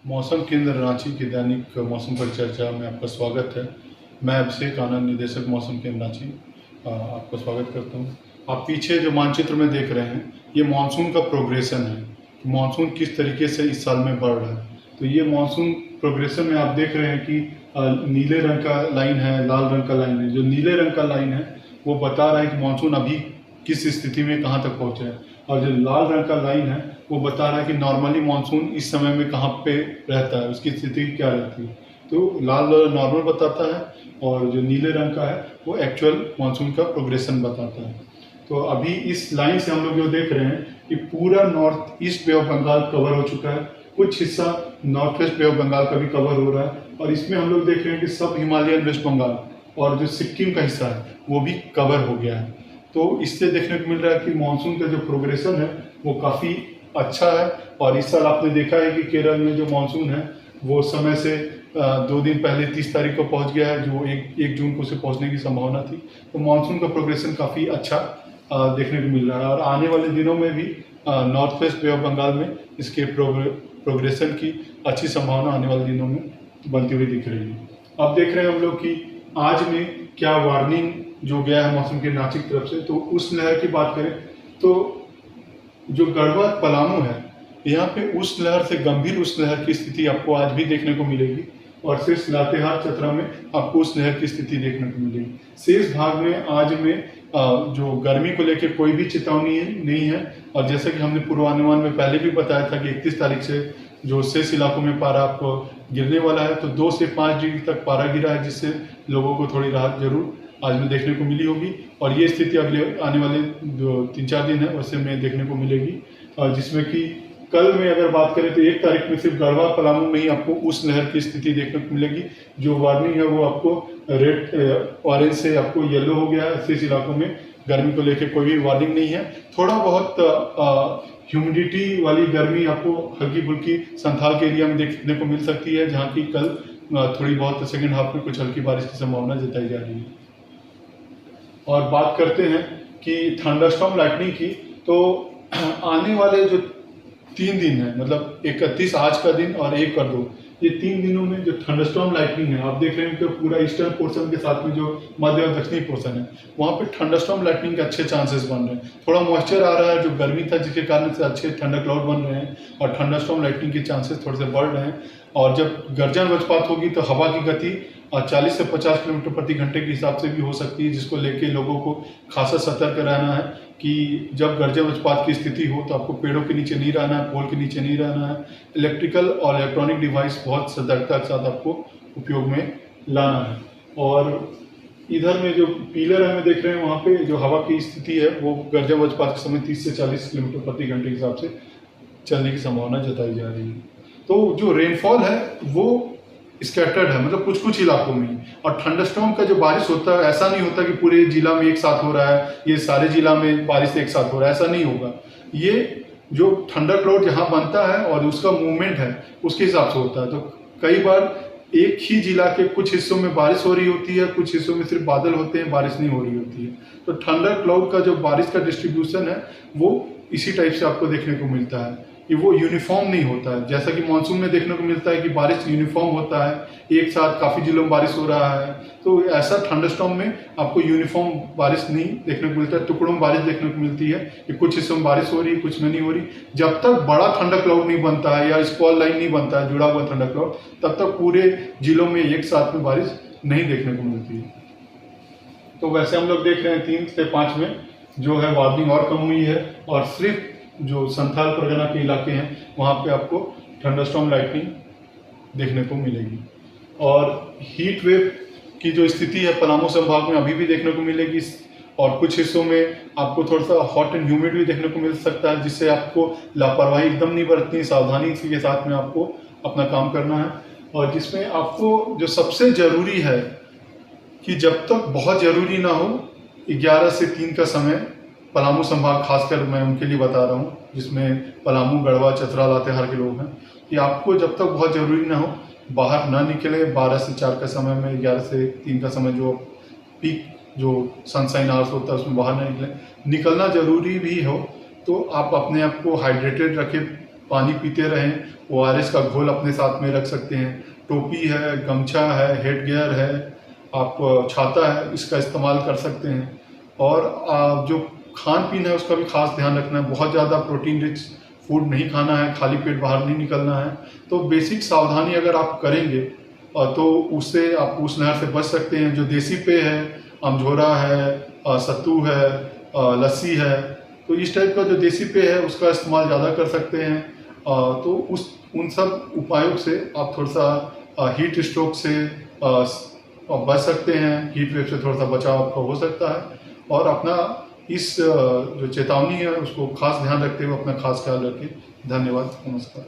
मौसम केंद्र रांची की दैनिक मौसम पर चर्चा में आपका स्वागत है। मैं अभिषेक आनंद, निदेशक मौसम केंद्र रांची, आपका स्वागत करता हूँ। आप पीछे जो मानचित्र में देख रहे हैं, ये मानसून का प्रोग्रेशन है कि मानसून किस तरीके से इस साल में बढ़ रहा है। तो ये मानसून प्रोग्रेशन में आप देख रहे हैं कि नीले रंग का लाइन है, लाल रंग का लाइन है। जो नीले रंग का लाइन है वो बता रहा है कि मानसून अभी किस स्थिति में कहाँ तक पहुँचा है, और जो लाल रंग का लाइन है वो बता रहा है कि नॉर्मली मानसून इस समय में कहाँ पे रहता है, उसकी स्थिति क्या रहती है। तो लाल नॉर्मल बताता है और जो नीले रंग का है वो एक्चुअल मानसून का प्रोग्रेशन बताता है। तो अभी इस लाइन से हम लोग जो देख रहे हैं कि पूरा north east Bay of Bengal cover हो चुका है, कुछ हिस्सा north west Bay of Bengal का भी कवर हो रहा है, और इसमें हम लोग देख रहे हैं कि सब हिमालयन वेस्ट बंगाल और जो सिक्किम का हिस्सा है वो भी कवर हो गया है। तो इससे देखने को मिल रहा है कि मानसून का जो प्रोग्रेशन है वो काफ़ी अच्छा है। और इस साल आपने देखा है कि केरल में जो मानसून है वो समय से 2 दिन पहले 30 तारीख को पहुंच गया है, जो 1 जून को उसे पहुंचने की संभावना थी। तो मानसून का प्रोग्रेशन काफ़ी अच्छा देखने को मिल रहा है, और आने वाले दिनों में भी north west Bay of Bengal में इसके प्रोग्रेशन की अच्छी संभावना आने वाले दिनों में बनती हुई दिख रही है। अब देख रहे हैं हम लोग कि आज में क्या वार्निंग जो गया है मौसम के रांची की तरफ से। तो उस लहर की बात करें तो जो गढ़वा पलामू है, यहाँ पे उस लहर से गंभीर उस लहर की स्थिति आपको आज भी देखने को मिलेगी, और सिर्फ लातेहार चतरा में आपको उस लहर की स्थिति देखने को मिलेगी। शेष भाग में आज में जो गर्मी को लेकर कोई भी चेतावनी नहीं है। और जैसे कि हमने पूर्वानुमान में पहले भी बताया था कि 31 तारीख से जो शेष इलाकों में पारा आपको गिरने वाला है, तो 2 से 5 डिग्री तक पारा गिरा है, जिससे लोगों को थोड़ी राहत जरूर आज में देखने को मिली होगी। और ये स्थिति अगले आने वाले जो 3-4 दिन है उससे में देखने को मिलेगी, और जिसमें कि कल में अगर बात करें तो 1 तारीख में सिर्फ गढ़वा पलामू में ही आपको उस लहर की स्थिति देखने को मिलेगी। जो वार्निंग है वो आपको रेड ऑरेंज से आपको येलो हो गया है। शेष इलाकों में गर्मी को लेकर कोई भी वार्निंग नहीं है। थोड़ा बहुत ह्यूमिडिटी वाली गर्मी आपको हल्की फुल्की संथाल के एरिया में देखने को मिल सकती है, जहाँ की कल थोड़ी बहुत सेकेंड हाफ में कुछ हल्की बारिश की संभावना जताई जा रही है। और बात करते हैं कि थंडरस्टॉर्म लाइटनिंग की, तो आने वाले जो 3 दिन है, मतलब 31 आज का दिन और 1 और 2, ये 3 दिनों में जो थंडरस्टॉर्म लाइटनिंग है, आप देख रहे हैं कि पूरा ईस्टर्न पोर्शन के साथ में जो मध्य और दक्षिणी पोर्शन है वहाँ पे थंडरस्टॉर्म लाइटनिंग के अच्छे चांसेस बन रहे हैं। थोड़ा मॉइस्चर आ रहा है, जो गर्मी था जिसके कारण से अच्छे थंडर क्लाउड बन रहे हैं, और थंडरस्टॉर्म लाइटनिंग के चांसेस थोड़े से बढ़ रहे हैं। और जब गर्जन वज्रपात होगी तो हवा की गति 40 से 50 किलोमीटर प्रति घंटे के हिसाब से भी हो सकती है, जिसको लेके लोगों को खासा सतर्क रहना है कि जब गर्जन वज्रपात की स्थिति हो तो आपको पेड़ों के नीचे नहीं रहना है, पोल के नीचे नहीं रहना है। इलेक्ट्रिकल और इलेक्ट्रॉनिक डिवाइस बहुत सतर्कता के साथ आपको उपयोग में लाना है। और इधर में जो पीले रंग में देख रहे हैं वहाँ पे जो हवा की स्थिति है वो गर्जन वज्रपात के समय 30 से 40 किलोमीटर प्रति घंटे के हिसाब से चलने की संभावना जताई जा रही है। तो जो रेनफॉल है वो स्कैटर्ड है, मतलब कुछ कुछ इलाकों में। और थंडरस्टॉर्म का जो बारिश होता है ऐसा नहीं होता कि पूरे जिला में एक साथ हो रहा है, ये सारे जिला में बारिश एक साथ हो रहा है, ऐसा नहीं होगा। ये जो थंडर क्लाउड जहाँ बनता है और उसका मूवमेंट है उसके हिसाब से होता है। तो कई बार एक ही जिला के कुछ हिस्सों में बारिश हो रही होती है, कुछ हिस्सों में सिर्फ बादल होते हैं, बारिश नहीं हो रही होती है। तो थंडर क्लाउड का जो बारिश का डिस्ट्रीब्यूशन है वो इसी टाइप से आपको देखने को मिलता है कि वो यूनिफॉर्म नहीं होता है। जैसा कि मानसून में देखने को मिलता है कि बारिश यूनिफॉर्म होता है, एक साथ काफ़ी जिलों में बारिश हो रहा है, तो ऐसा थंडरस्टॉर्म में आपको यूनिफॉर्म बारिश नहीं देखने को मिलता है। टुकड़ों में बारिश देखने को मिलती है कि कुछ हिस्सों में बारिश हो रही है, कुछ में नहीं हो रही। जब तक बड़ा थंडर क्लाउड नहीं बनता है या स्क्वॉल लाइन नहीं बनता है जुड़ा हुआ थंडर क्लाउड, तब तक पूरे जिलों में एक साथ में बारिश नहीं देखने को मिलती है। तो वैसे हम लोग देख रहे हैं 3 से 5 में जो है वार्निंग और कम हुई है, और सिर्फ जो संथाल परगना के इलाके हैं वहाँ पे आपको थंडरस्टॉर्म लाइटनिंग देखने को मिलेगी। और हीट वेव की जो स्थिति है पलामू संभाग में अभी भी देखने को मिलेगी, और कुछ हिस्सों में आपको थोड़ा सा हॉट एंड ह्यूमिड भी देखने को मिल सकता है, जिससे आपको लापरवाही एकदम नहीं बरतनी, सावधानी के साथ में आपको अपना काम करना है। और जिसमें आपको जो सबसे ज़रूरी है कि जब तक बहुत ज़रूरी ना हो, 11 से 3 का समय पलामू संभाग खासकर मैं उनके लिए बता रहा हूँ, जिसमें पलामू, गढ़वा, चतरा, लातेहार के लोग हैं, कि आपको जब तक बहुत ज़रूरी ना हो बाहर ना निकले। 12 से 4 का समय में, 11 से 3 का समय जो पीक जो सनशाइन आवर्स होता है उसमें बाहर ना निकले। निकलना ज़रूरी भी हो तो आप अपने आप को हाइड्रेटेड रखें, पानी पीते रहें। ORS का घोल अपने साथ में रख सकते हैं। टोपी है, गमछा है, हेड गियर है, आप छाता है, इसका इस्तेमाल कर सकते हैं। और जो खान पीन है उसका भी खास ध्यान रखना है। बहुत ज़्यादा प्रोटीन रिच फूड नहीं खाना है, खाली पेट बाहर नहीं निकलना है। तो बेसिक सावधानी अगर आप करेंगे तो उससे आप उस नहर से बच सकते हैं। जो देसी पेय है, अमझोरा है, सत्तू है, लस्सी है, तो इस टाइप का जो देसी पेय है उसका इस्तेमाल ज़्यादा कर सकते हैं। तो उन सब उपायों से आप थोड़ा सा हीट स्ट्रोक से बच सकते हैं। हीट वेव से थोड़ा सा बचाव आपका हो सकता है। और अपना इस जो चेतावनी है उसको खास ध्यान रखते हुए अपना खास ख्याल रखें। धन्यवाद, नमस्कार।